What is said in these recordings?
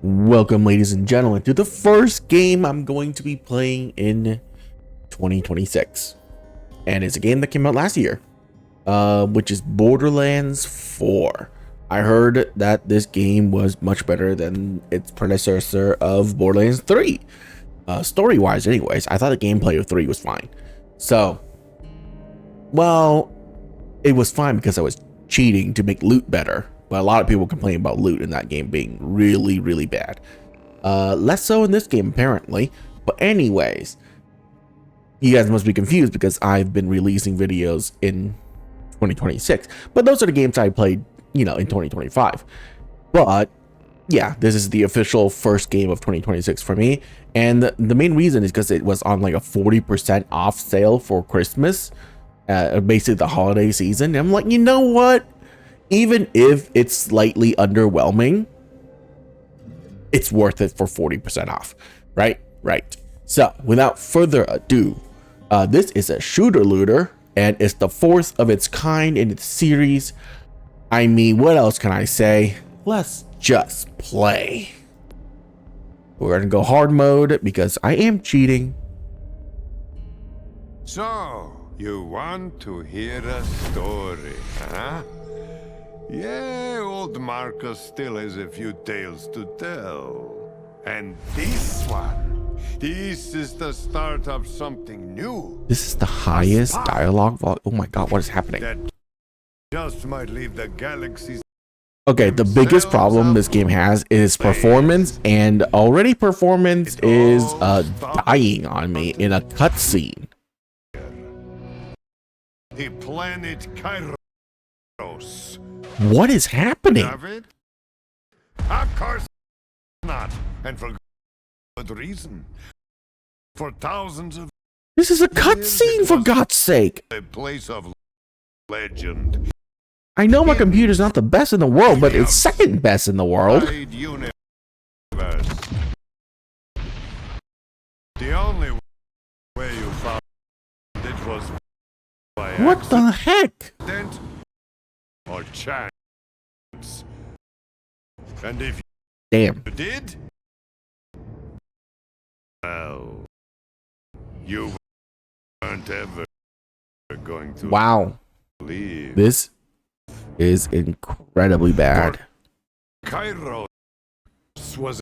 Welcome, ladies and gentlemen, to the first game I'm going to be playing in 2026. And it's a game that came out last year, which is Borderlands 4. I heard that this game was much better than its predecessor of Borderlands 3. Story-wise, anyways, I thought the gameplay of 3 was fine. So, well, it was fine because I was cheating to make loot better. But a lot of people complain about loot in that game being really, really bad. Less so in this game, apparently. But anyways, you guys must be confused because I've been releasing videos in 2026. But those are the games I played, in 2025. But yeah, this is the official first game of 2026 for me. And the main reason is because it was on like a 40% off sale for Christmas. Basically the holiday season. And I'm like, you know what? Even if it's slightly underwhelming, it's worth it for 40% off, right? Right. So without further ado, this is a shooter looter and it's the fourth of its kind in its series. I mean, what else can I say? Let's just play. We're gonna go hard mode because I am cheating. So, you want to hear a story, huh? Yeah, old Marcus still has a few tales to tell. And this is the start of something new. This is the highest dialogue volume. Oh my god, what is happening? That just might leave the galaxies. Okay, the biggest problem this game has is performance, and already performance is dying on me in a cutscene. The planet Kairos. What is happening? Of course not, and for good reason. For thousands of This is a cutscene, for God's sake. a place of legend. I know my computer's not the best in the world, but it's second best in the world. Universe. The only way you found it was by What the heck? accident or chance. And if Damn. you did, well, you weren't ever going to Wow. leave. This is incredibly bad. Kairos was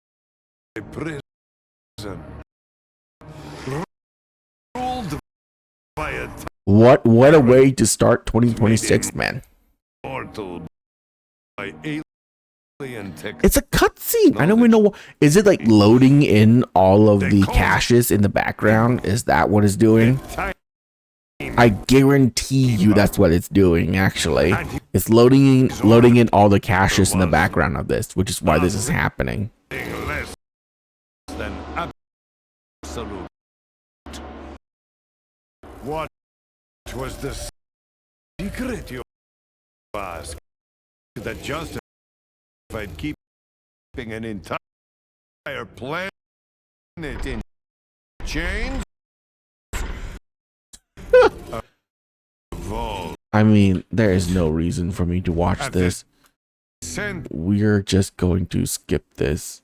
a prison ruled by a What a way to start 2026, man. mortal by alien tech. It's a cutscene. I don't even know. Is it like loading in all of the caches in the background? Is that what it's doing? I guarantee you that's what it's doing, actually. It's loading in all the caches in the background of this, which is why this is happening. Less than absolute. What was the secret, you ask, that justified keeping an entire planet in chains? I mean, there is no reason for me to watch this. We're just going to skip this.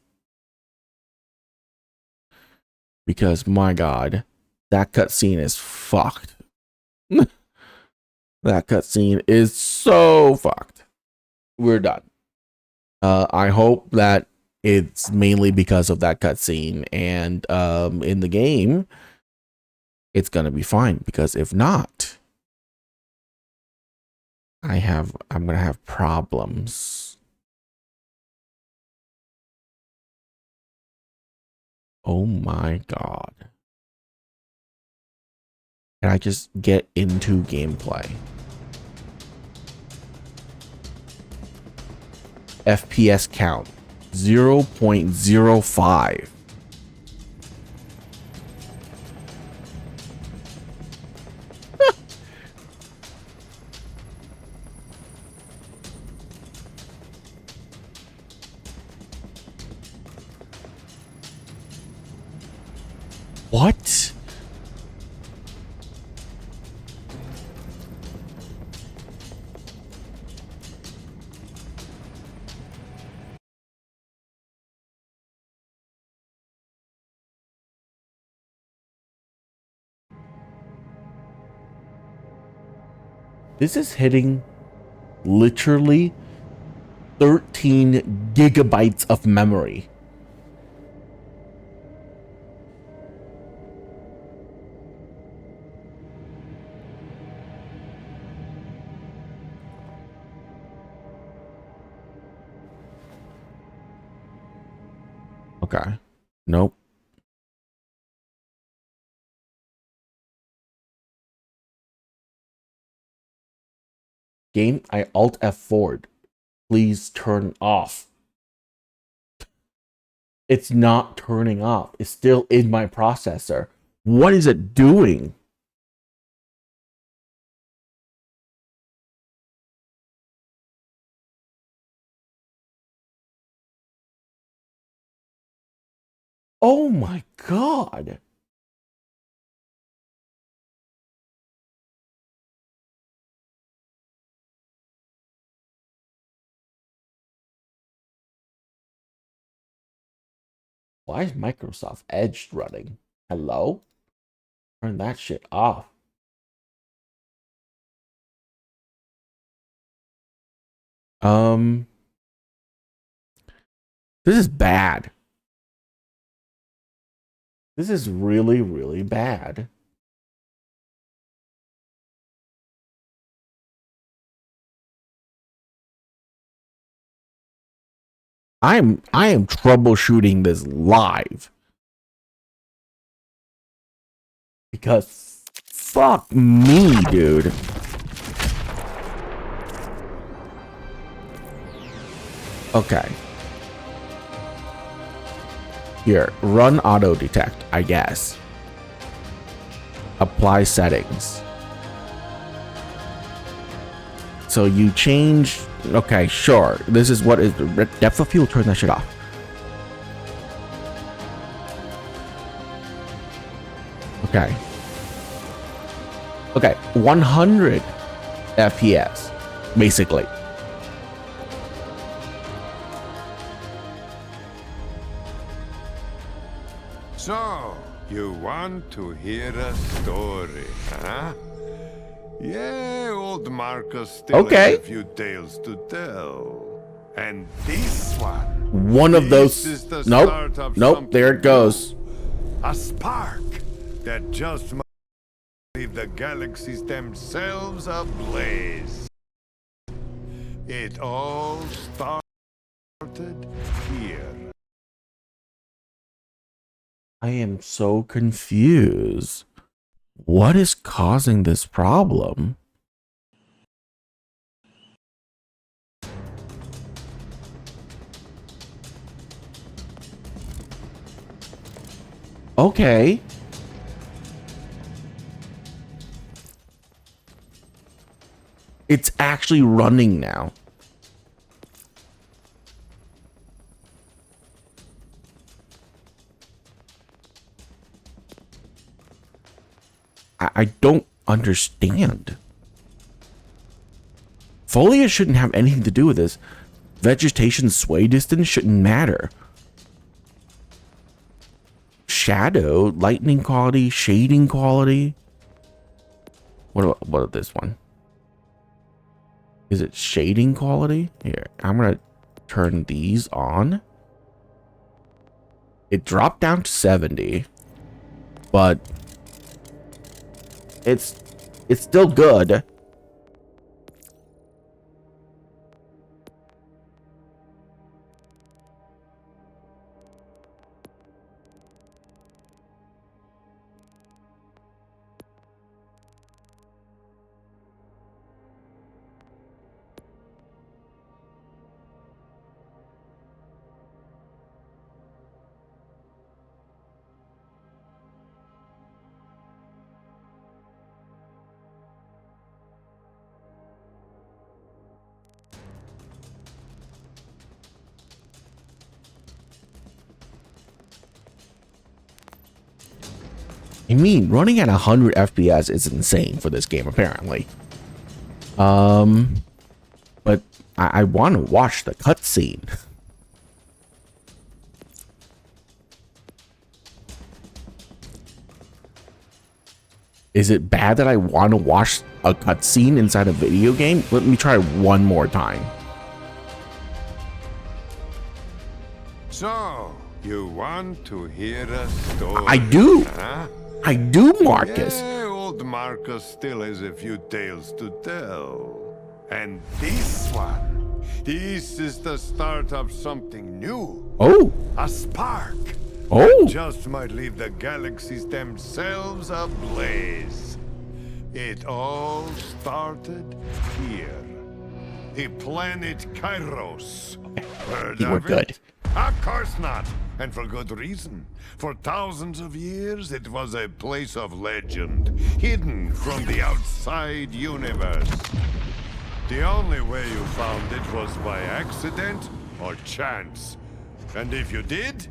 Because, my god, that cutscene is fucked. That cutscene is so fucked. We're done. I hope that it's mainly because of that cutscene, and in the game, it's gonna be fine. Because if not, I'm gonna have problems. Oh my god. Can I just get into gameplay? FPS count 0.05. What? This is hitting literally 13 gigabytes of memory. Okay. Nope. Game, I Alt F4'd. Please turn off. It's not turning off. It's still in my processor. What is it doing? Oh my God. Why is Microsoft Edge running? Hello? Turn that shit off. This is bad. This is really, really bad. I am troubleshooting this live. Because fuck me, dude. Okay. Here, run auto detect, I guess. Apply settings. So you change. Okay, sure. This is what is depth of field. Turn that shit off. Okay. Okay, 100 FPS, basically. So, you want to hear a story, huh? Yeah, old Marcus still has a few tales to tell. And this one of those. Nope, there it goes. A spark that just might leave the galaxies themselves ablaze. It all started here. I am so confused. What is causing this problem? Okay. It's actually running now. I don't understand. Foliage shouldn't have anything to do with this. Vegetation sway distance shouldn't matter. Shadow, lightning quality, shading quality. What about this one? Is it shading quality? Here, I'm gonna turn these on. It dropped down to 70, but it's still good. I mean, running at 100 FPS is insane for this game, apparently. But I want to watch the cutscene. Is it bad that I want to watch a cutscene inside a video game? Let me try one more time. So, you want to hear a story? I do. Huh? I do, Marcus. Yeah, old Marcus still has a few tales to tell. And this one, this is the start of something new. Oh. A spark. Oh. That just might leave the galaxies themselves ablaze. It all started here. The planet Kairos. Heard You were of it? good. Of course not, and for good reason. For thousands of years, it was a place of legend, hidden from the outside universe. The only way you found it was by accident or chance. And if you did,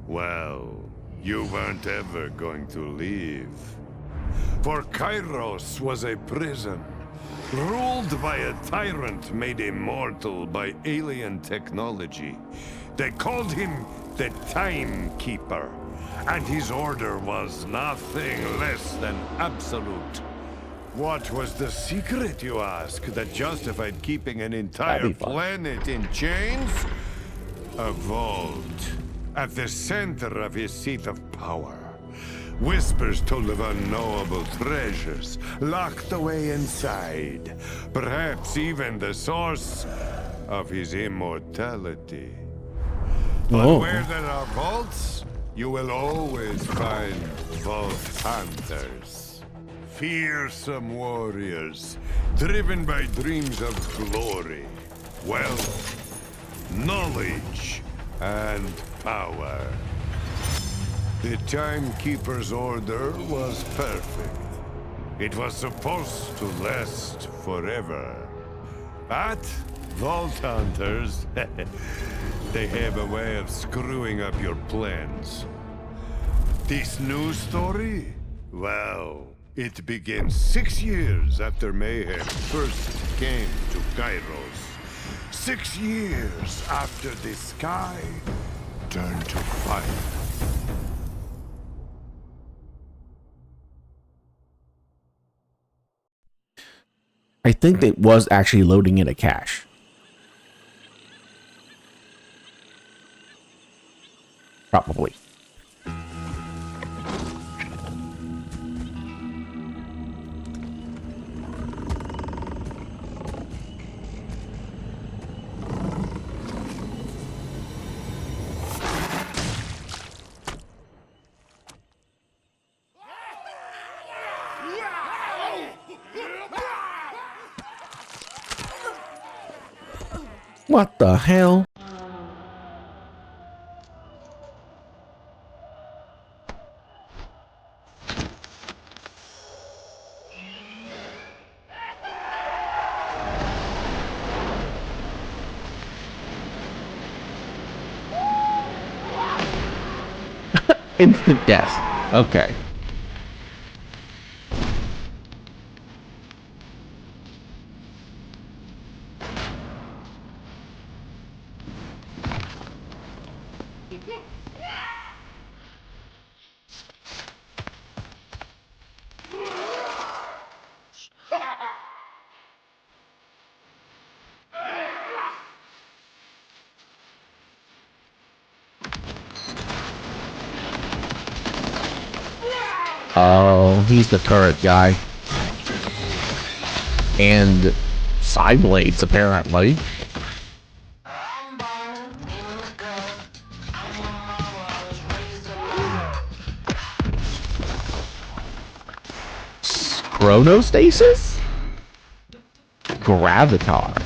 well, you weren't ever going to leave. For Kairos was a prison, ruled by a tyrant made immortal by alien technology. They called him the Timekeeper, and his order was nothing less than absolute. What was the secret, you ask, that justified keeping an entire planet in chains? A vault at the center of his seat of power. Whispers told of unknowable treasures locked away inside. Perhaps even the source of his immortality. But where there are vaults, you will always find vault hunters. Fearsome warriors, driven by dreams of glory, wealth, knowledge, and power. The Timekeeper's order was perfect. It was supposed to last forever. But Vault Hunters, they have a way of screwing up your plans. This new story? Well, it begins 6 years after Mayhem first came to Kairos. 6 years after the sky turned to fire. I think it was actually loading in a cache. Probably. What the hell? Instant death. Okay. Oh, he's the turret guy. And side blades, apparently. Chronostasis? Gravitar.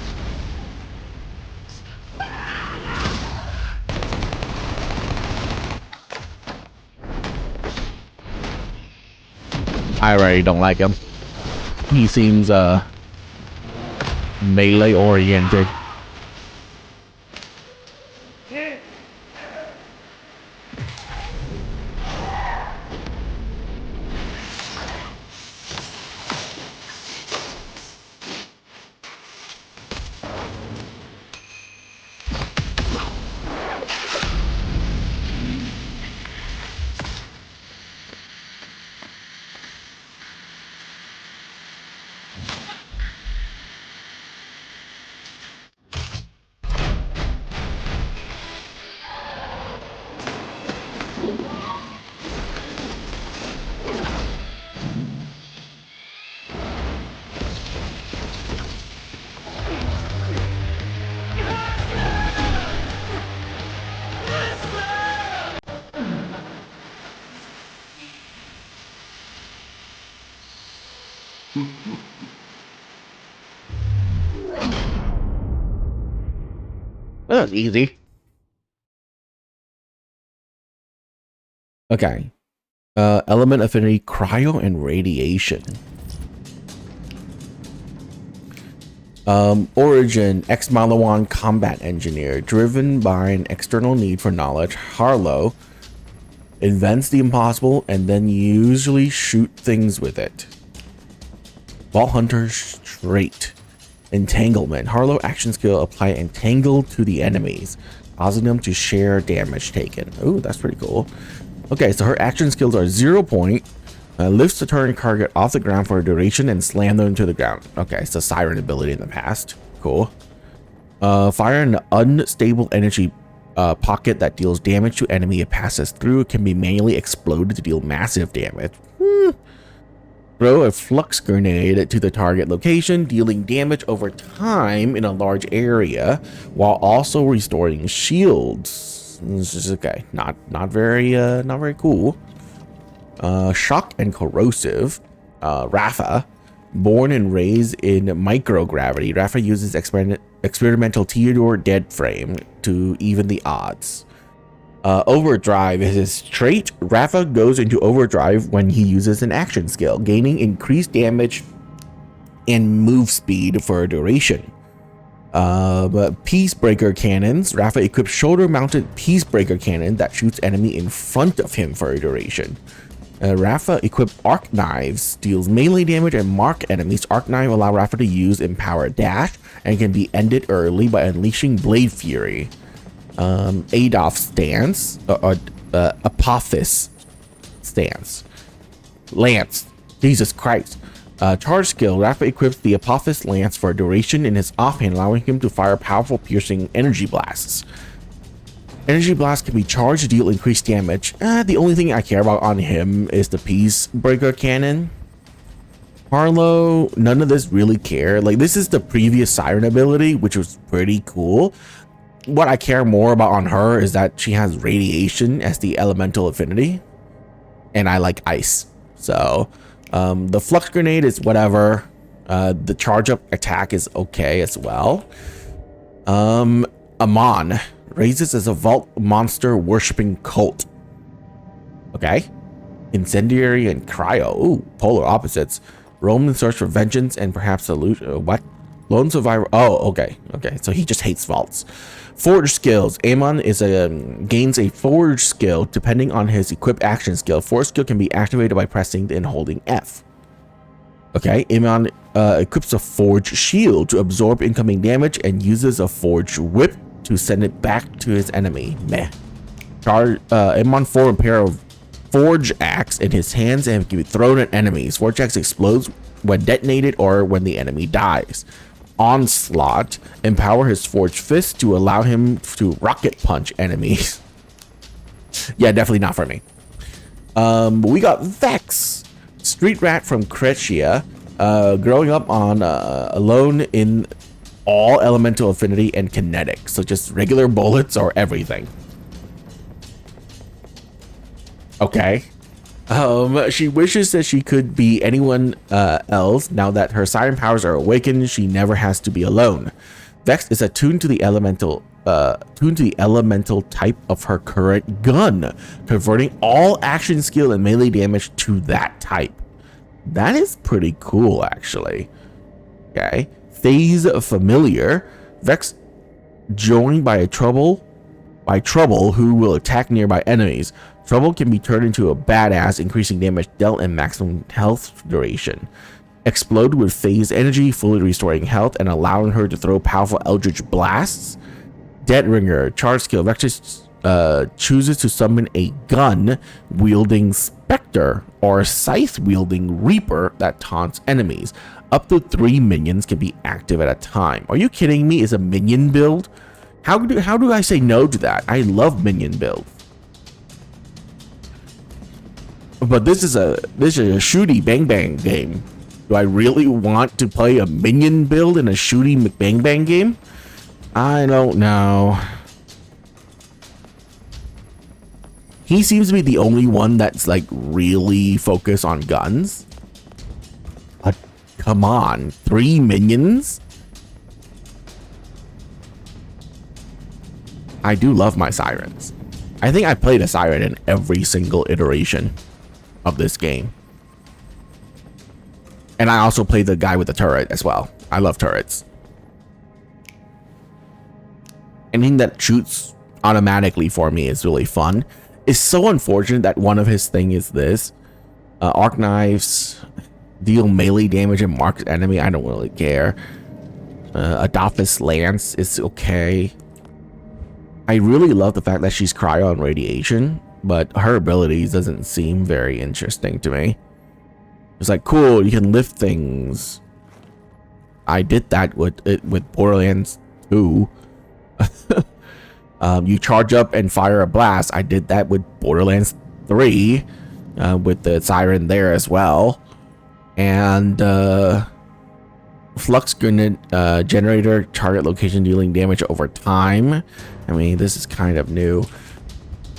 I already don't like him. He seems, melee oriented. That's easy. Okay. Element affinity, cryo and radiation. Origin, ex-Malawan combat engineer, driven by an external need for knowledge. Harlow invents the impossible and then usually shoot things with it. Vault Hunter trait, entanglement. Harlow action skill, apply entangle to the enemies, causing them to share damage taken. Oh, that's pretty cool. Okay, so her action skills are 0 point, lifts the turret target off the ground for a duration and slam them to the ground. Okay, so Siren ability in the past. Cool. Fire an unstable energy pocket that deals damage to enemy it passes through. It can be manually exploded to deal massive damage. Throw a flux grenade to the target location, dealing damage over time in a large area, while also restoring shields. This is okay. Not very cool. Shock and corrosive. Rafa, born and raised in microgravity. Rafa uses experimental Theodore dead frame to even the odds. Overdrive is his trait. Rafa goes into overdrive when he uses an action skill, gaining increased damage and move speed for a duration. But Peacebreaker cannons. Rafa equips shoulder-mounted Peacebreaker cannon that shoots enemy in front of him for a duration. Rafa equipped Arc Knives, deals melee damage and mark enemies. Arc Knife allow Rafa to use Empower Dash and can be ended early by unleashing Blade Fury. Adolf stance, Apophis stance. Lance. Jesus Christ. Charge skill. Rafa equips the Apophis Lance for a duration in his offhand, allowing him to fire powerful piercing energy blasts. Energy blast can be charged to deal increased damage. The only thing I care about on him is the Peacebreaker cannon. Harlow, none of this really care. Like, this is the previous Siren ability, which was pretty cool. What I care more about on her is that she has radiation as the elemental affinity, and I like ice. So the flux grenade is whatever. The charge up attack is okay as well. Amon raises as a vault monster worshipping cult. Okay. Incendiary and cryo. Ooh, polar opposites. Roam in search for vengeance and perhaps solution. What? Lone survivor. Oh, okay. Okay, so he just hates vaults. Forge skills. Amon is gains a forge skill depending on his equipped action skill. Forge skill can be activated by pressing and holding F. Okay, Amon equips a forge shield to absorb incoming damage and uses a forge whip to send it back to his enemy. Meh. Amon form a pair of forge axe in his hands and can be thrown at enemies. Forge axe explodes when detonated or when the enemy dies. Onslaught. Empower his forged fist to allow him to rocket punch enemies. Yeah, definitely not for me. We got Vex, street rat from Cretia, growing up on alone in all elemental affinity and kinetic, so just regular bullets or everything. Okay. She wishes that she could be anyone else. Now that her siren powers are awakened, she never has to be alone. Vex is attuned to the elemental type of her current gun, converting all action skill and melee damage to that type. That is pretty cool, actually. Okay. Phase familiar. Vex joined by trouble who will attack nearby enemies. Trouble can be turned into a badass, increasing damage dealt and maximum health duration. Explode with phase energy, fully restoring health and allowing her to throw powerful eldritch blasts. Dead Ringer, charge skill. Vex chooses to summon a gun wielding specter or scythe wielding reaper that taunts enemies. Up to 3 minions can be active at a time. Are you kidding me? Is a minion build? How do I say no to that? I love minion build. But this is a shooty bang bang game. Do I really want to play a minion build in a shooty bang bang game? I don't know. He seems to be the only one that's like really focused on guns. But come on, 3 minions? I do love my sirens. I think I played a siren in every single iteration of this game. And I also played the guy with the turret as well. I love turrets. Anything that shoots automatically for me is really fun. It's so unfortunate that one of his thing is this. Arc knives deal melee damage and marks enemy. I don't really care. Adolphus Lance is okay. I really love the fact that she's cryo and radiation, but her abilities doesn't seem very interesting to me. It's like, cool, you can lift things. I did that with Borderlands 2. You charge up and fire a blast. I did that with Borderlands 3 with the siren there as well. And flux grenade generator, target location dealing damage over time. I mean, this is kind of new.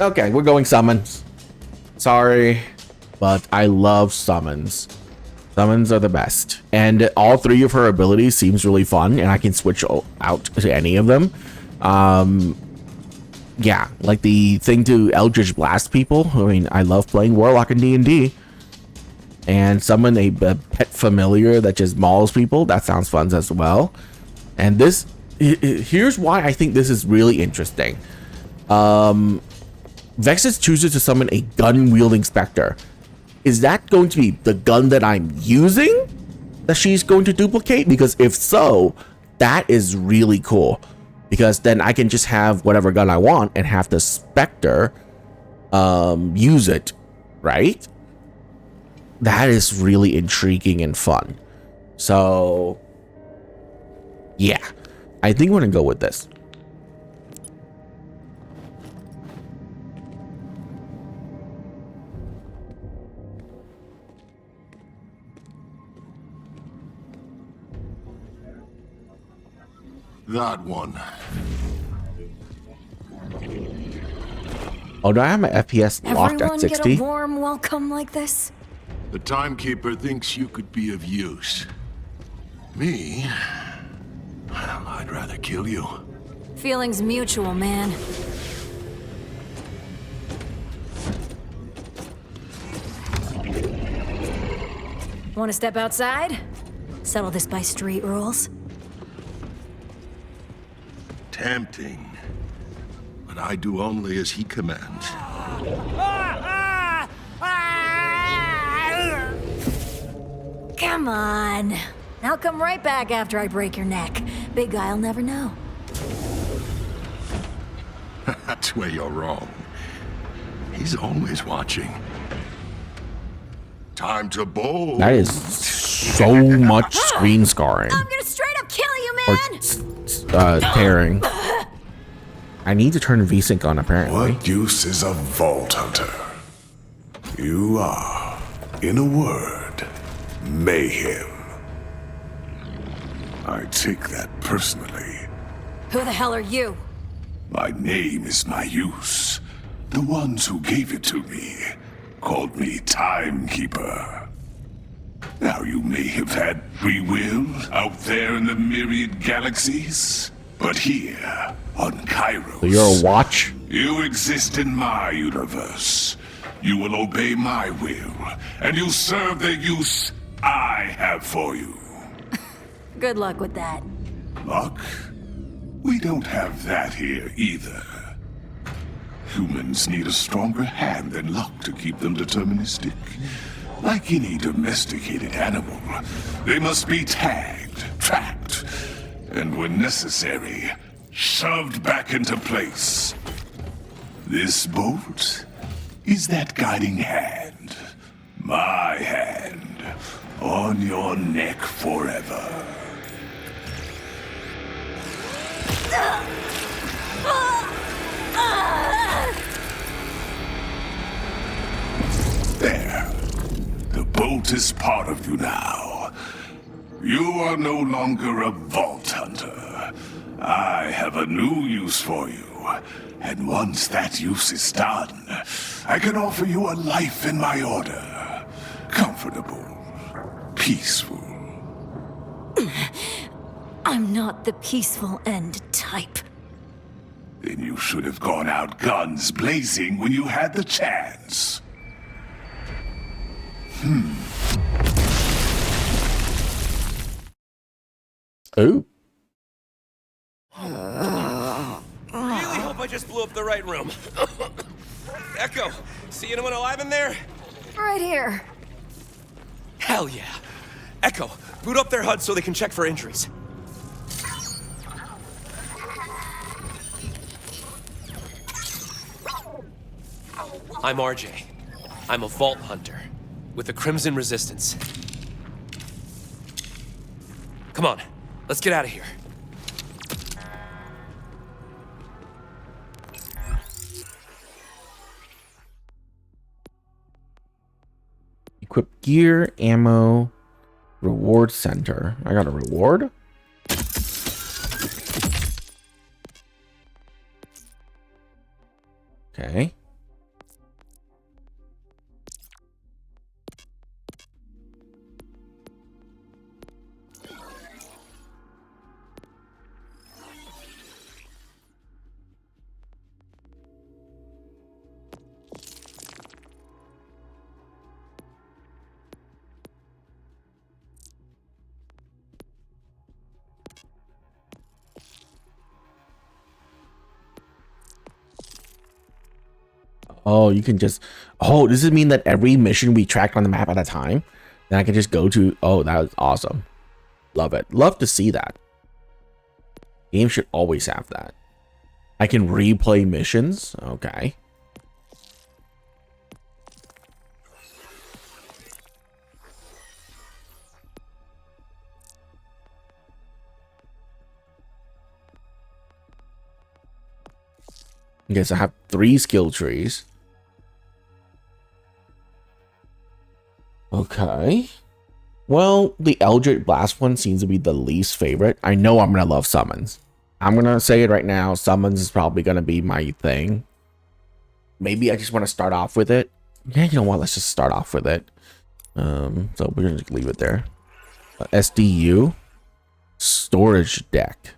Okay, we're going summons. Sorry, but I love summons. Summons are the best. And all three of her abilities seems really fun, and I can switch out to any of them. Yeah, like the thing to Eldritch Blast people. I mean, I love playing Warlock in D&D. And summon a pet familiar that just mauls people. That sounds fun as well. And this, here's why I think this is really interesting. Vexus chooses to summon a gun-wielding specter. Is that going to be the gun that I'm using that she's going to duplicate? Because if so, that is really cool. Because then I can just have whatever gun I want and have the specter use it, right? That is really intriguing and fun. So, yeah. I think we're gonna go with this. That one. Oh, do I have my FPS locked Everyone at 60? get a warm welcome like this? The timekeeper thinks you could be of use. Me? Well, I'd rather kill you. Feelings mutual, man. Want to step outside? Settle this by street rules. Tempting. But I do only as he commands. Come on. I'll come right back after I break your neck. Big guy'll never know. That's where you're wrong. He's always watching. Time to bowl. That is so much screen scarring. I'm gonna straight up kill you, man! Or tearing. I need to turn VSync on, apparently. What use is a Vault Hunter? You are, in a word, mayhem. I take that personally. Who the hell are you? My name is my use. The ones who gave it to me called me Timekeeper. Now you may have had free will out there in the myriad galaxies, but here on Kairos, So you're a watch? you exist in my universe. You will obey my will, and you'll serve the use I have for you. Good luck with that. Luck? We don't have that here either. Humans need a stronger hand than luck to keep them deterministic. Like any domesticated animal, they must be tagged, tracked, and when necessary, shoved back into place. This bolt is that guiding hand. My hand on your neck forever. There. The bolt is part of you now. You are no longer a Vault Hunter. I have a new use for you. And once that use is done, I can offer you a life in my order. Comfortable. Peaceful. I'm not the peaceful end type. Then you should have gone out guns blazing when you had the chance. Oh. Really hope I just blew up the right room. Echo, see anyone alive in there? Right here. Hell yeah. Echo, boot up their HUD so they can check for injuries. I'm RJ. I'm a Vault Hunter with the Crimson Resistance. Come on, let's get out of here. Equip gear, ammo, reward center. I got a reward? Okay. Oh, you can just... Oh, does it mean that every mission we tracked on the map at a time? Then I can just go to... Oh, that was awesome. Love it. Love to see that. Games should always have that. I can replay missions. Okay. Okay, so I have 3 skill trees. Okay. Well, the Eldritch Blast one seems to be the least favorite. I know I'm going to love summons. I'm going to say it right now. Summons is probably going to be my thing. Maybe I just want to start off with it. Yeah, you know what? Let's just start off with it. So we're going to leave it there. SDU. Storage deck.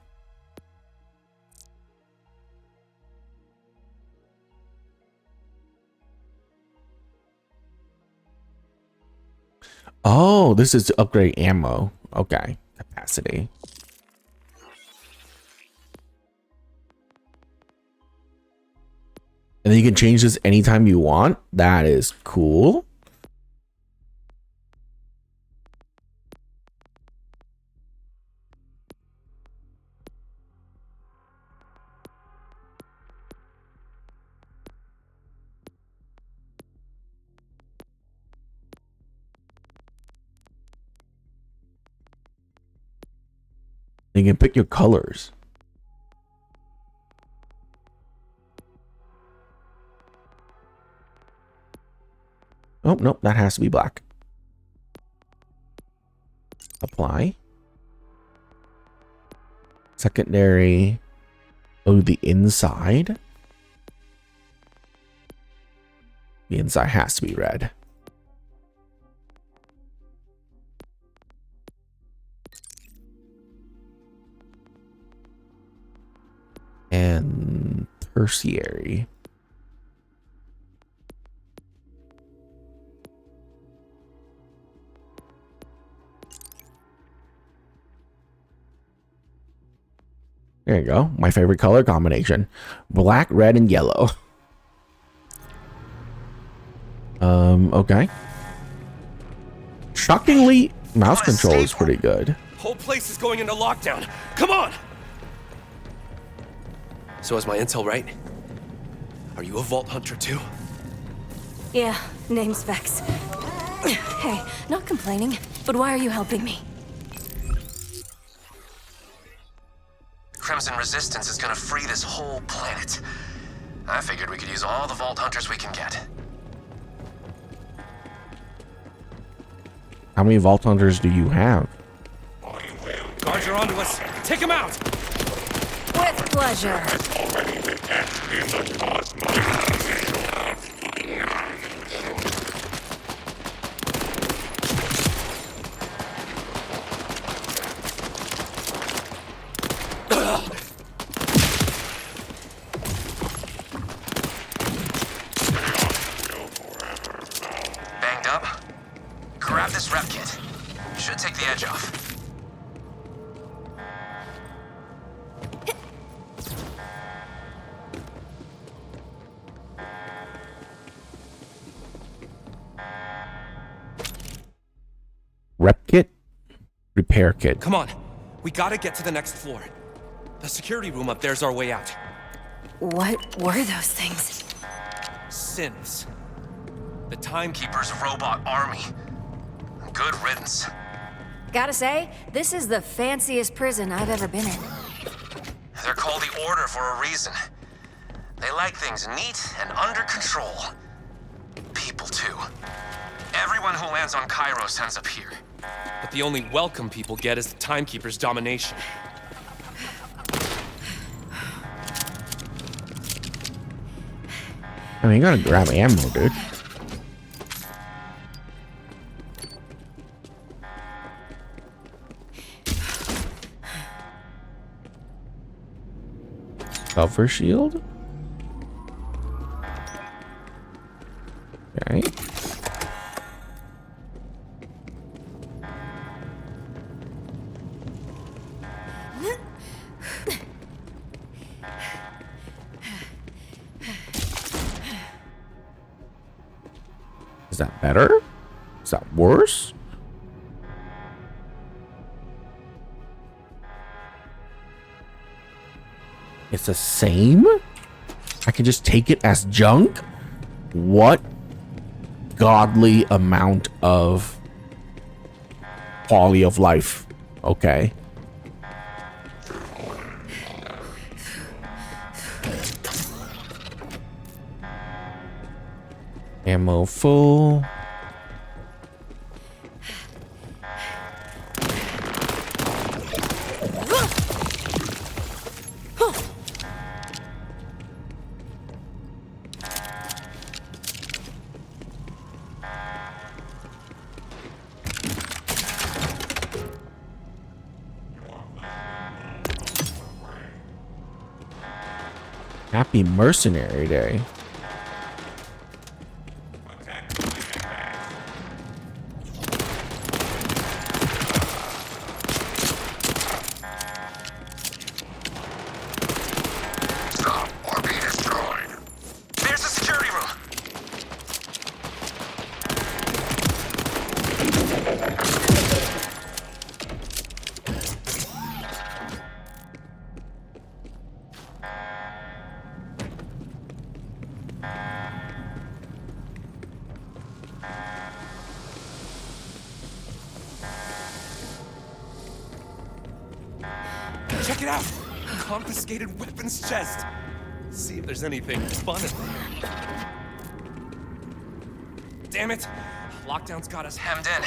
Oh, this is to upgrade ammo. Okay, capacity. And then you can change this anytime you want. That is cool. You can pick your colors. Oh, nope, that has to be black. Apply. Secondary. Oh, the inside. The inside has to be red. And tertiary. There you go. My favorite color combination. Black, red, and yellow. Okay. Shockingly, mouse control is pretty good. Whole place is going into lockdown. Come on! So is my intel right? Are you a Vault Hunter too? Yeah, name's Vex. Hey, not complaining, but why are you helping me? Crimson Resistance is gonna free this whole planet. I figured we could use all the Vault Hunters we can get. How many Vault Hunters do you have? Guards are onto us. Take them out! With pleasure. Grab this rep kit. Should take the edge off. Rep kit, repair kit. Come on. We gotta get to the next floor. The security room up there's our way out. What were those things? Synths. The Timekeeper's robot army. Good riddance. Gotta say, this is the fanciest prison I've ever been in. They're called the Order for a reason. They like things neat and under control. People, too. Everyone who lands on Kairos ends up here. But the only welcome people get is the Timekeeper's domination. I mean, you gotta grab ammo, dude. Cover shield? Okay. Is that better? Is that worse? It's the same? I can just take it as junk? What godly amount of quality of life? Okay. Ammo full. Happy Mercenary Day. There's the security room. Check it out! Confiscated weapons chest. See if there's anything fun in there. Damn it! Lockdown's got us hemmed in.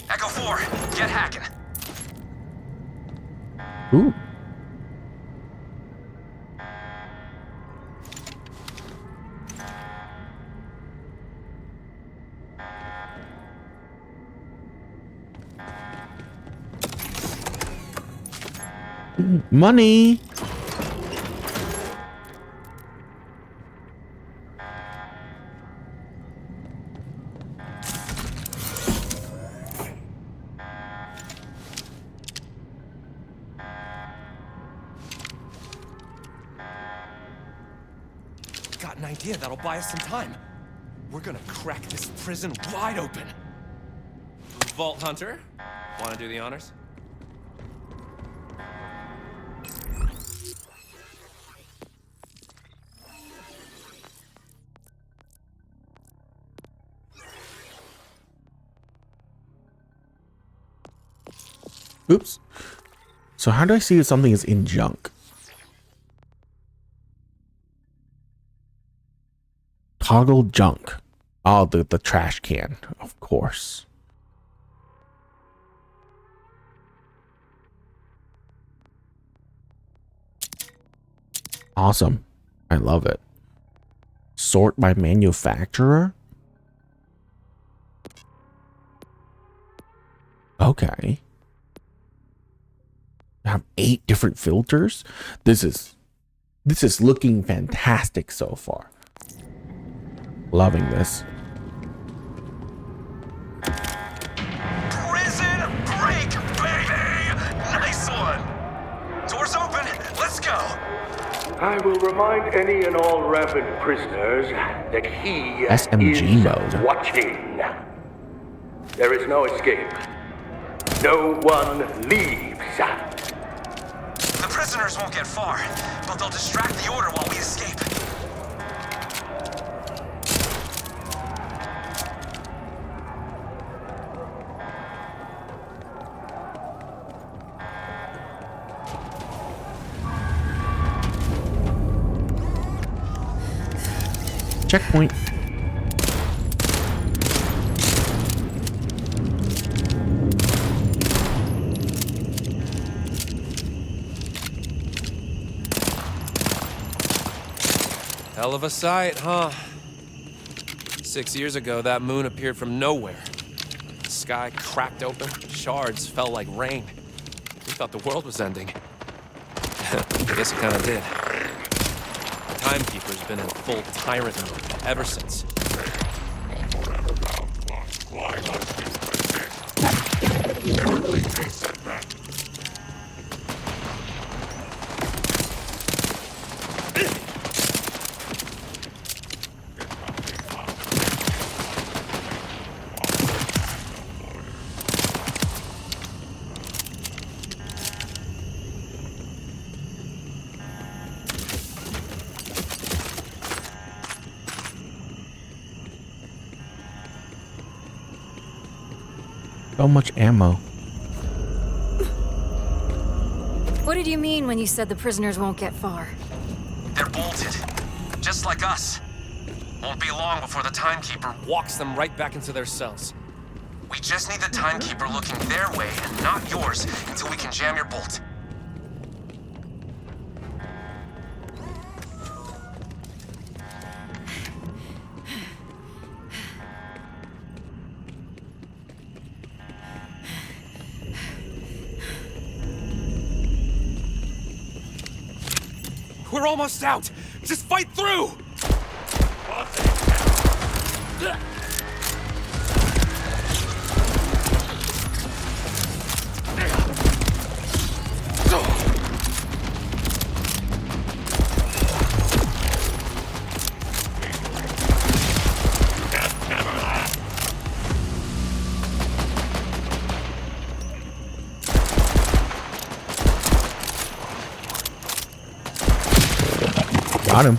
Echo 4, get hacking. Ooh. Money. Got an idea that'll buy us some time. We're gonna crack this prison wide open. Vault Hunter, wanna do the honors? Oops. So how do I see if something is in junk? Toggle junk. Oh, the trash can, of course. Awesome. I love it. Sort by manufacturer. Okay. I have 8 different filters. This is looking fantastic so far. Loving this. remind any and all rampant prisoners that he SMG is mode. watching. There is no escape. No one leaves. The prisoners won't get far, but they'll distract the order while we escape. Checkpoint. Hell of a sight, huh? 6 years ago, that moon appeared from nowhere. The sky cracked open, shards fell like rain. We thought the world was ending. I guess it kinda did. The Timekeeper's been in full tyrant mode ever since. So much ammo. What did you mean when you said the prisoners won't get far? They're bolted, just like us. Won't be long before the Timekeeper. Walks them right back into their cells. We just need the Timekeeper looking their way and not yours until we can jam your bolt. We're almost out! Just fight through! Got him.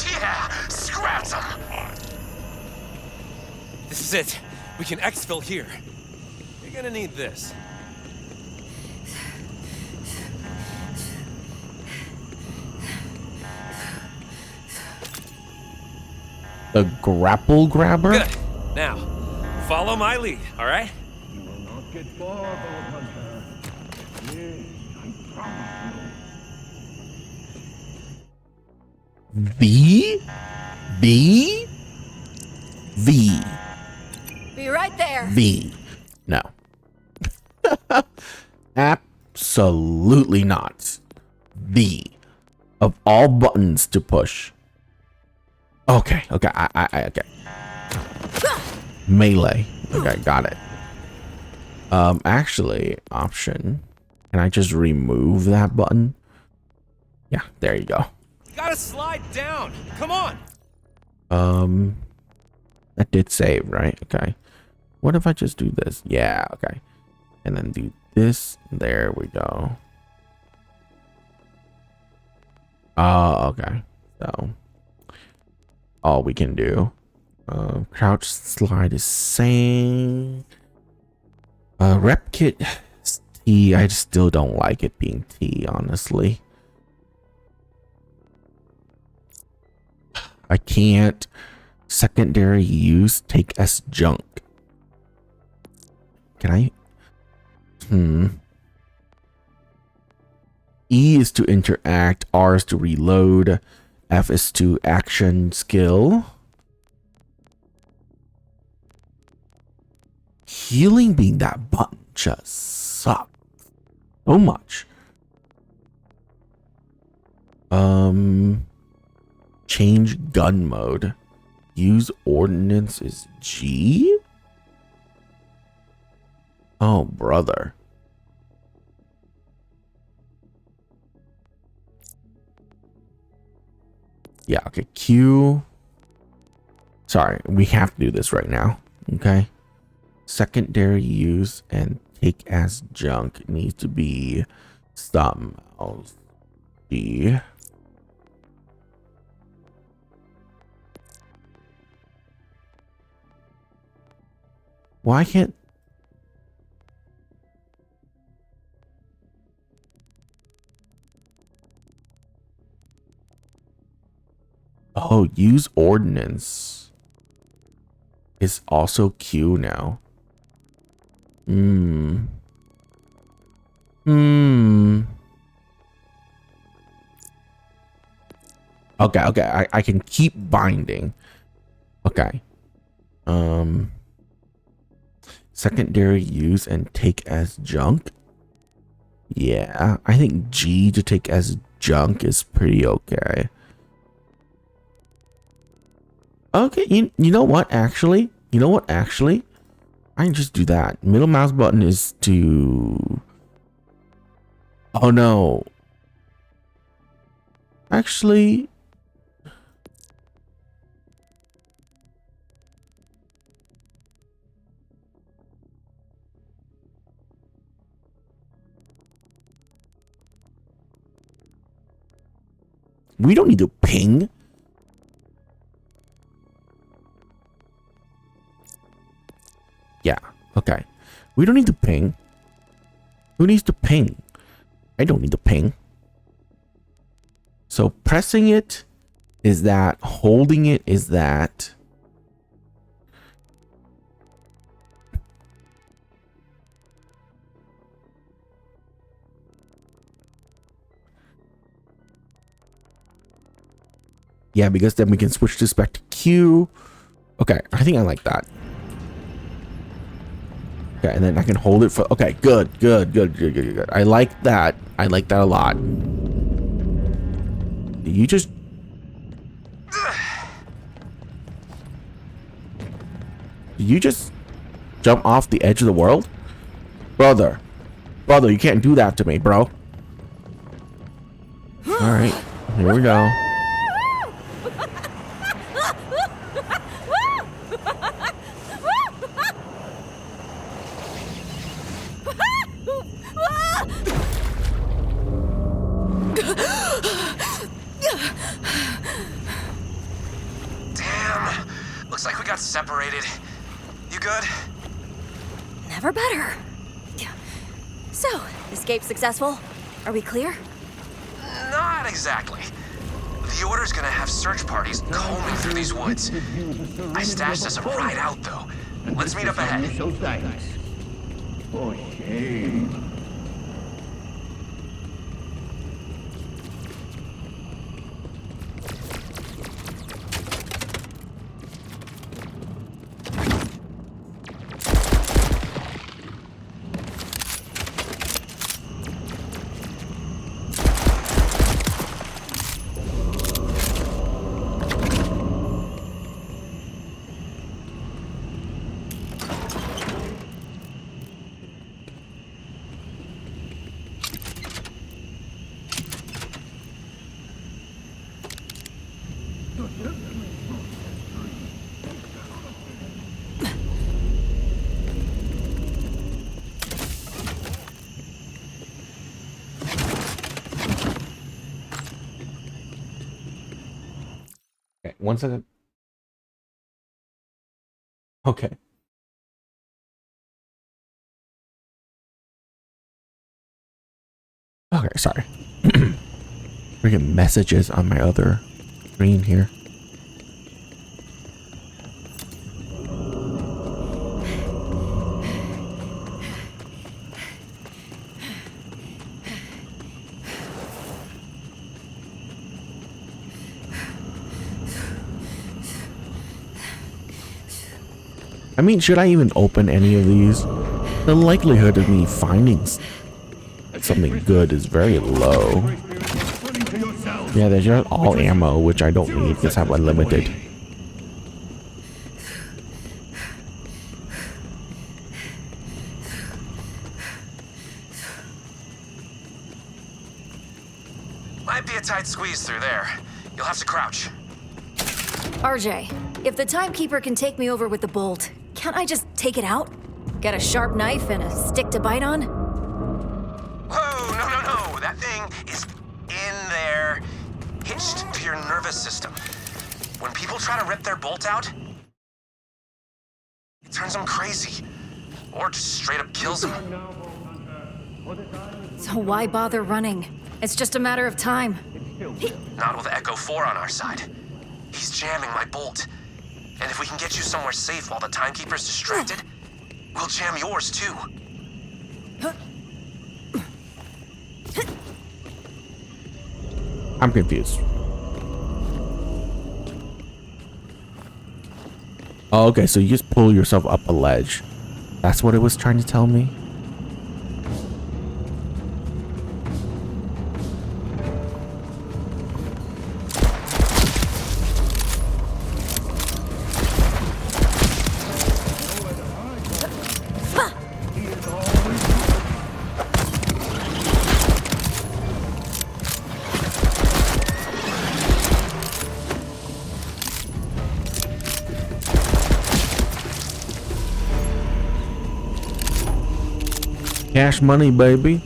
Yeah, scrap them. This is it. We can exfil here. You're gonna need this. The grapple grabber? Good. Now, follow my lead, all right? You will not get far, Bolt Hunter. Yes, I promise you. V? B? V. Be right there. V. No. Absolutely not. V. Of all buttons to push. Okay, okay, okay. Melee. Okay, got it. Actually, option. Can I just remove that button? Yeah, there you go. You gotta slide down. Come on. That did save, right? Okay. What if I just do this? Yeah, okay. And then do this. There we go. Oh, okay. So all we can do. Crouch slide is same. Rep kit is T. I still don't like it being T, honestly. I can't. Secondary use, take as junk. Can I? E is to interact, R is to reload, F is to action skill. Healing being that button just sucks so much. Change gun mode. use ordnance is G? Oh, brother. Yeah, okay, Q. Sorry, we have to do this right now, okay? Secondary use and take as junk needs to be something else. G. Why can't... Oh, use ordnance is also Q now. Okay, I can keep binding. Okay. Secondary use and take as junk. Yeah, I think G to take as junk is pretty okay. Okay, you know what, actually? I can just do that. Middle mouse button is to... Oh, no. Actually... We don't need to ping. Yeah, okay. We don't need to ping. Who needs to ping? I don't need to ping. So pressing it is that. Holding it is that. Yeah, because then we can switch this back to Q. Okay, I think I like that. Okay, and then I can hold it for... Okay, good. I like that. I like that a lot. You just... Did you just jump off the edge of the world? Brother, you can't do that to me, bro. Alright, here we go. Damn. Looks like we got separated. You good? Never better. So, escape successful? Are we clear? Not exactly. The Order's gonna have search parties combing through these woods. I stashed us a ride out, though. Let's meet up ahead. For shame. Okay, 1 second. Okay. Okay, sorry. We're getting messages on my other screen here. I mean, should I even open any of these? The likelihood of me finding something good is very low. Yeah, they're just all ammo, which I don't need because I have unlimited. Might be a tight squeeze through there. You'll have to crouch. RJ, if the timekeeper can take me over with the bolt, can't I just take it out? Get a sharp knife and a stick to bite on? Whoa, no. That thing is in there, hitched to your nervous system. When people try to rip their bolt out, it turns them crazy. Or just straight up kills them. So why bother running? It's just a matter of time. Not with Echo 4 on our side. He's jamming my bolt. And if we can get you somewhere safe while the timekeeper's distracted, we'll jam yours too. I'm confused. Oh, okay, so you just pull yourself up a ledge. That's what it was trying to tell me. Cash money, baby.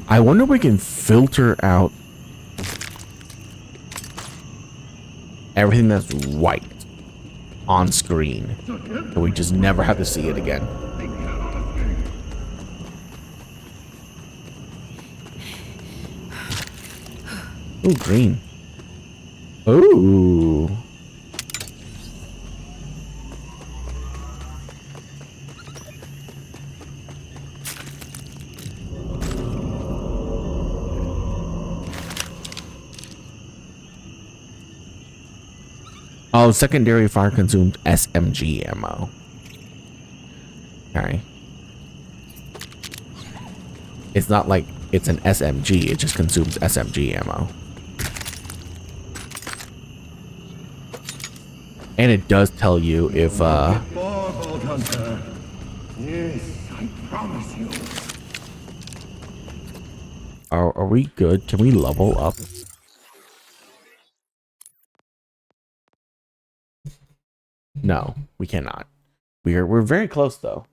I wonder if we can filter out everything that's white on screen, so we just never have to see it again. Ooh, green. Ooh. Oh, secondary fire consumed SMG ammo. Okay. It's not like it's an SMG, it just consumes SMG ammo. And it does tell you if Yes, I promise you. Are we good? Can we level up? No, we cannot. We're very close though.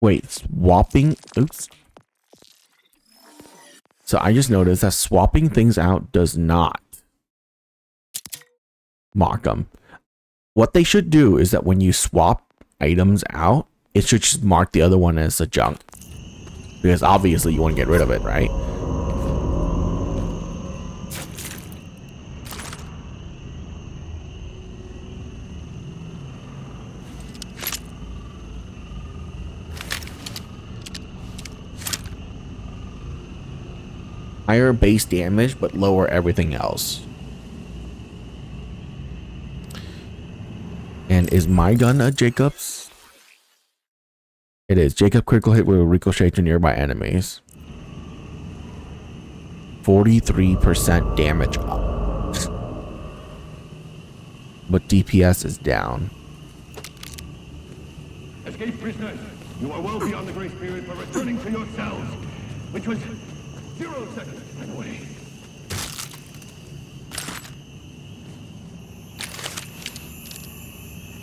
Wait, swapping? Oops. So I just noticed that swapping things out does not mark them. What they should do is that when you swap items out, it should just mark the other one as a junk. Because obviously you want to get rid of it, right? Higher base damage, but lower everything else. And is my gun a Jacob's? It is. Jacob critical hit will ricochet to nearby enemies. 43% damage up. But DPS is down. Escape prisoners, you are well beyond the grace period for returning to your cells, which was 0 seconds, by the way.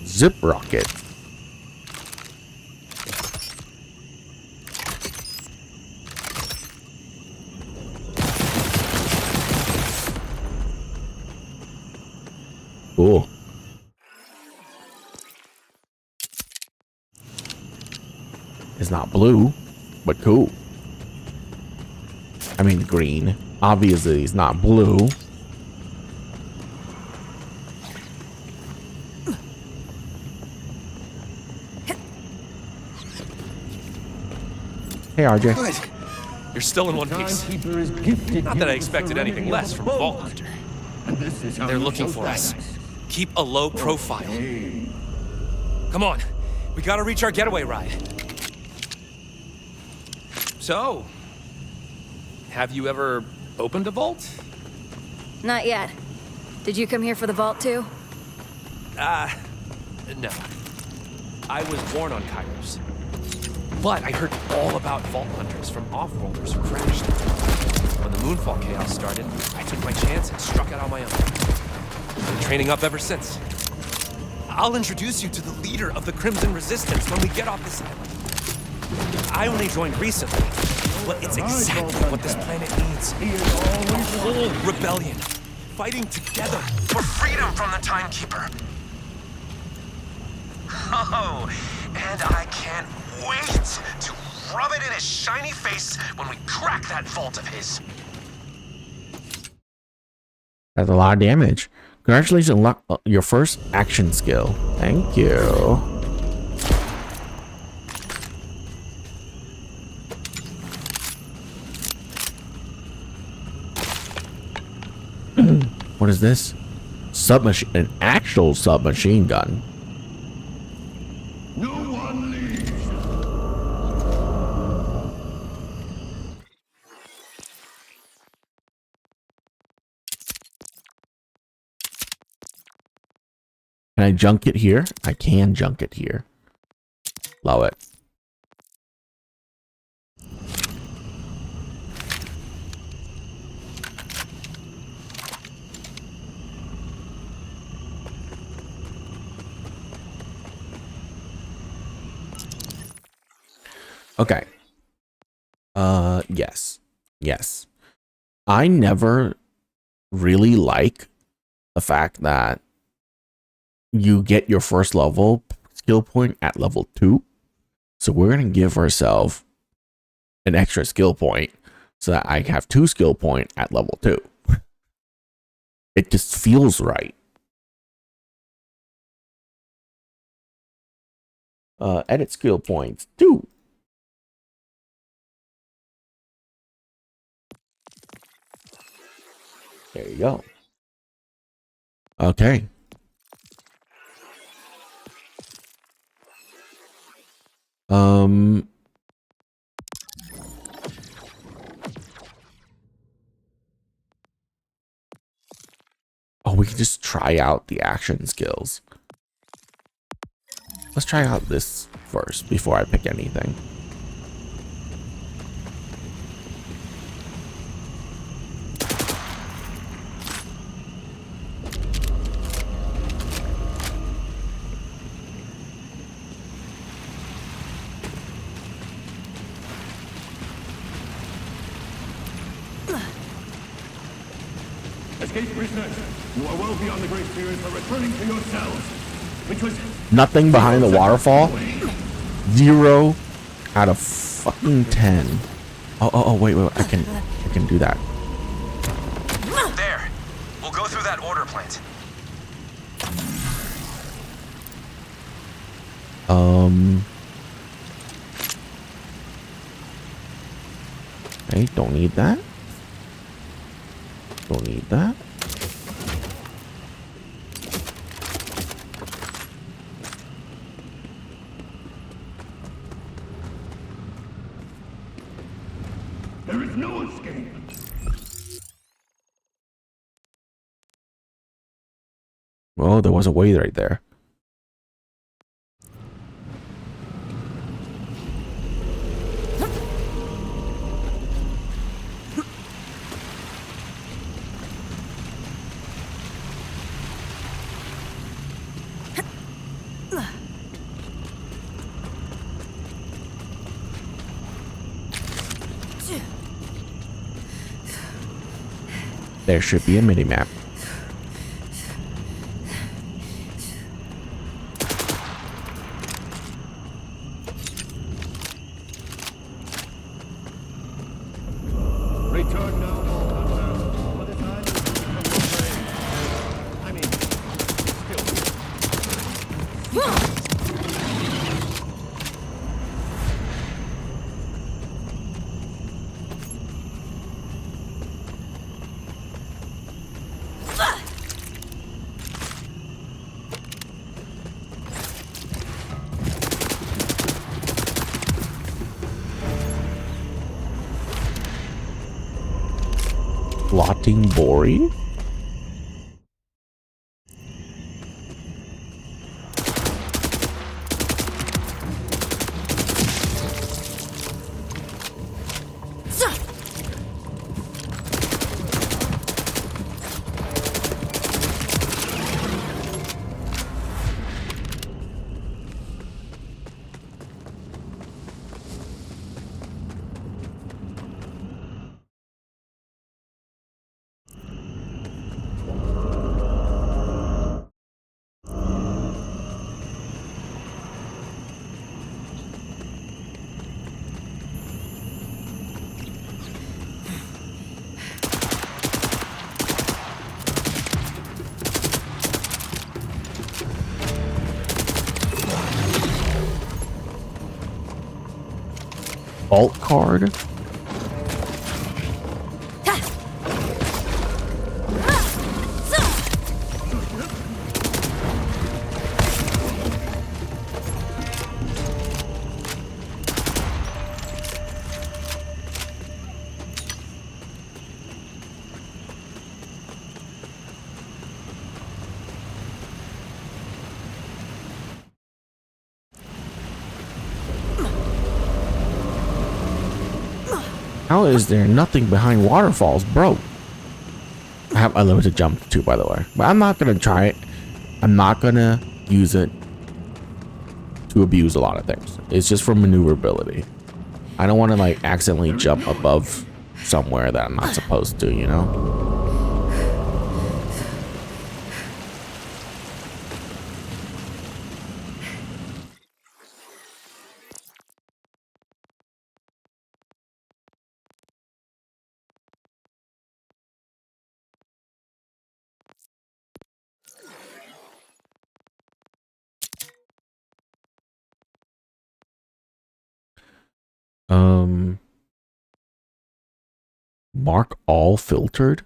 Zip rocket. Cool. It's not blue, but cool. I mean green. Obviously it's not blue. Hey RJ. Good. You're still in one piece. Not that I expected anything less from Vault Hunter. And this is how They're you looking show for us. thanks. Keep a low profile. Hey. Come on, we gotta reach our getaway ride. So, have you ever opened a vault? Not yet. Did you come here for the vault too? No. I was born on Kairos. But I heard all about vault hunters from off-worlders who crashed. When the Moonfall chaos started, I took my chance and struck out on my own. Been training up ever since. I'll introduce you to the leader of the Crimson Resistance when we get off this island. I only joined recently, but it's exactly what this planet needs. A whole rebellion, fighting together For freedom from the Timekeeper. Oh, and I can't wait to rub it in his shiny face when we crack that vault of his. That's a lot of damage. Congratulations, unlock your first action skill. Thank you. What is this? Submachine, an actual submachine gun. No one leaves. Can I junk it here? I can junk it here. Love it. Okay. Yes. Yes. I never really like the fact that you get your first level skill point at level 2. So we're going to give ourselves an extra skill point so that I have 2 skill point at level 2. It just feels right. Edit skill points 2. There you go. Okay. Oh, we can just try out the action skills. Let's try out this first before I pick anything. Escape prisoners, you are well beyond the grace period for returning to your cells, which was Nothing behind the waterfall. 0 out of fucking 10. Oh, wait. I can do that. There. We'll go through that order plant. Okay, don't need that. Don't need that. there is no escape. Well, there was a way right there. There should be a mini-map. Return now, Hunter. For this island will become your grave. I mean, still. Rotting Bori? Vault card? How is there nothing behind waterfalls, bro? I have unlimited jump too, by the way, but I'm not gonna try it. I'm not gonna use it to abuse a lot of things. It's just for maneuverability. I don't want to like accidentally jump above somewhere that I'm not supposed to, you know? Mark all filtered.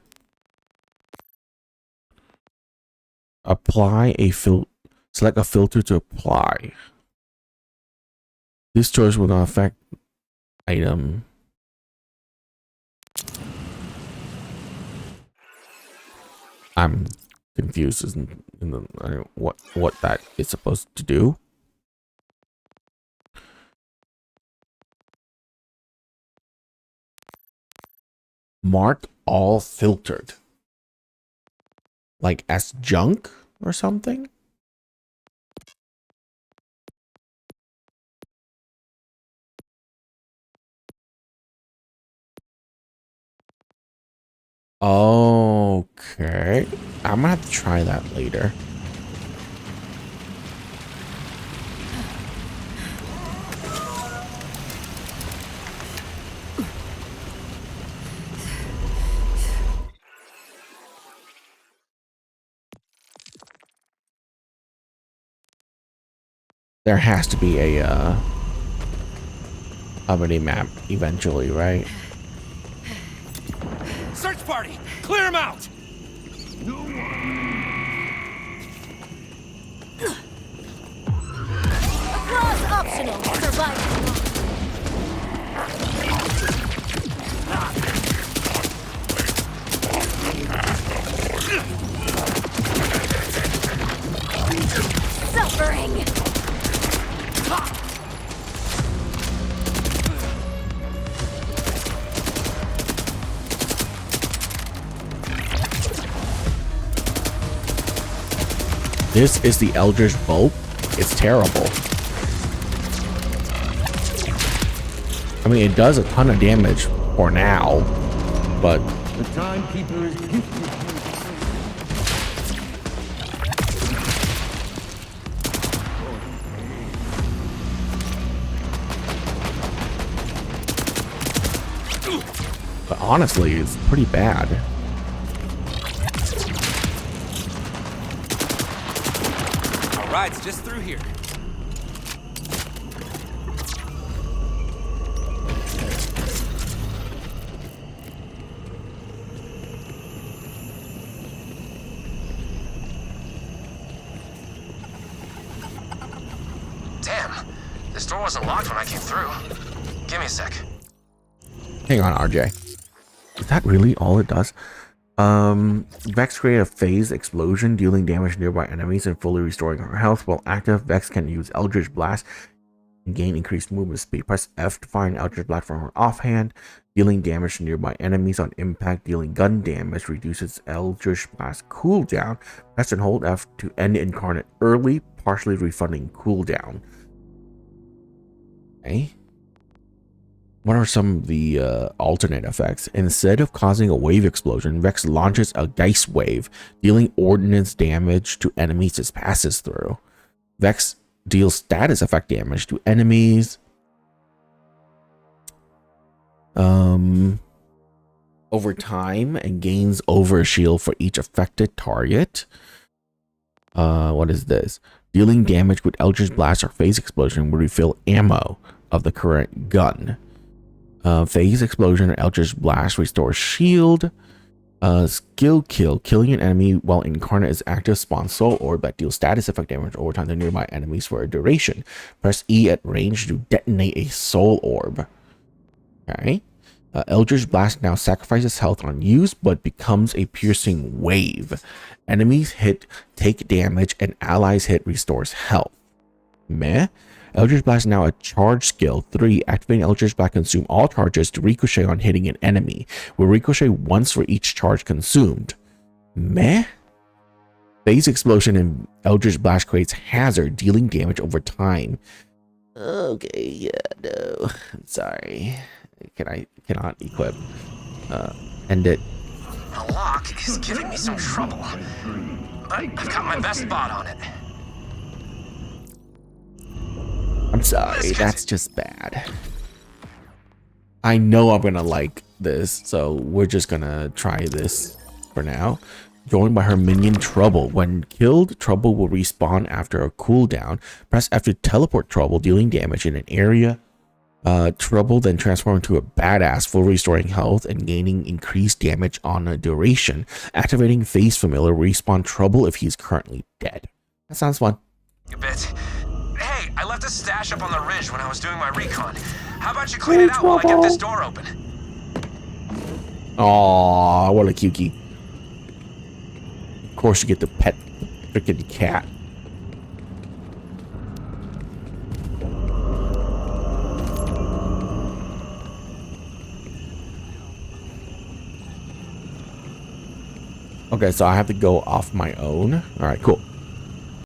Apply a select a filter to apply. This choice will not affect item. I'm confused in the what that is supposed to do. Mark all filtered. Like as junk or something? Okay. I'm gonna have to try that later. There has to be a mini map eventually, right? Search party! Clear them out! Applause optional. Survival. Suffering. This is the Eldritch Bolt. It's terrible. I mean, it does a ton of damage for now, but The timekeeper is gifted. but honestly, it's pretty bad. All right, it's just through here. Damn, this door wasn't locked when I came through. Give me a sec. Hang on, RJ. Is that really all it does? Vex create a phase explosion, dealing damage to nearby enemies and fully restoring her health. While active, Vex can use Eldritch Blast and gain increased movement speed. Press F to fire an Eldritch Blast from her offhand, dealing damage to nearby enemies on impact. Dealing gun damage reduces Eldritch Blast cooldown. Press and hold F to end Incarnate early, partially refunding cooldown. Okay. What are some of the alternate effects? Instead of causing a wave explosion, Vex launches a dice wave, dealing ordnance damage to enemies it passes through. Vex deals status effect damage to enemies over time and gains overshield for each affected target. What is this? Dealing damage with Eldritch Blast or Phase Explosion will refill ammo of the current gun. Phase Explosion or Eldritch Blast restores shield. Skill kill. Killing an enemy while incarnate is active spawns soul orb that deals status effect damage over time to nearby enemies for a duration. Press E at range to detonate a soul orb. Okay. Eldritch Blast now sacrifices health on use but becomes a piercing wave. Enemies hit take damage and allies hit restores health. Meh. Eldritch Blast is now a charge skill. 3. Activating Eldritch Blast consume all charges to ricochet on hitting an enemy. Will ricochet once for each charge consumed. Meh. Phase Explosion and Eldritch Blast creates hazard, dealing damage over time. Okay, yeah, no. I'm sorry. Cannot equip. End it. The lock is giving me some trouble, but I've got my best bot on it. I'm sorry, that's just bad. I know I'm gonna like this, so we're just gonna try this for now. Joined by her minion Trouble. When killed, Trouble will respawn after a cooldown. Press F to teleport Trouble, dealing damage in an area. Trouble then transforms into a badass, full restoring health and gaining increased damage on a duration. Activating Face Familiar will respawn Trouble if he's currently dead. That sounds fun. A bit. Hey, I left a stash up on the ridge when I was doing my recon. How about you clean it out while I get this door open? Aww, what a cutie. Of course you get the pet freaking cat. Okay, so I have to go off my own. Alright, cool.